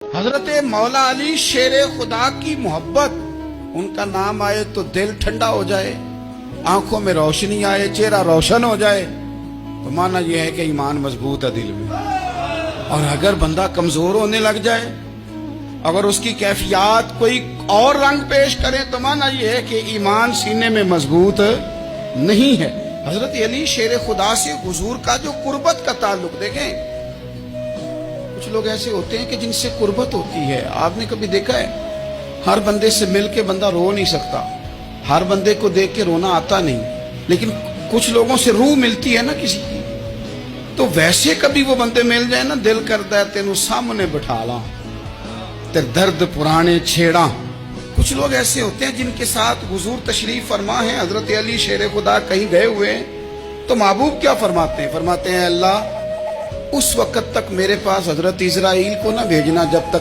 حضرت مولا علی شیر خدا کی محبت، ان کا نام آئے تو دل ٹھنڈا ہو جائے، آنکھوں میں روشنی آئے، چہرہ روشن ہو جائے، تو مانا یہ ہے کہ ایمان مضبوط ہے دل میں۔ اور اگر بندہ کمزور ہونے لگ جائے، اگر اس کی کیفیات کوئی اور رنگ پیش کرے، تو مانا یہ ہے کہ ایمان سینے میں مضبوط نہیں ہے۔ حضرت علی شیر خدا سے حضور کا جو قربت کا تعلق دیکھیں، کچھ لوگ ایسے ہوتے ہیں کہ جن سے قربت ہوتی ہے۔ آپ نے کبھی دیکھا ہے ہر بندے سے مل کے بندہ رو نہیں سکتا، ہر بندے کو دیکھ کے رونا آتا نہیں، لیکن کچھ لوگوں سے روح ملتی ہے نا کسی کی، تو ویسے کبھی وہ بندے مل جائے نا، دل کرتا ہے تینوں سامنے بٹھا لاں تے درد پرانے چھیڑاں۔ کچھ لوگ ایسے ہوتے ہیں جن کے ساتھ حضور تشریف فرما ہے، حضرت علی شیر خدا کہیں گئے ہوئے ہیں، تو محبوب کیا فرماتے ہیں؟ فرماتے ہیں اللہ اس وقت تک میرے پاس حضرت اسرائیل کو نہ بھیجنا جب تک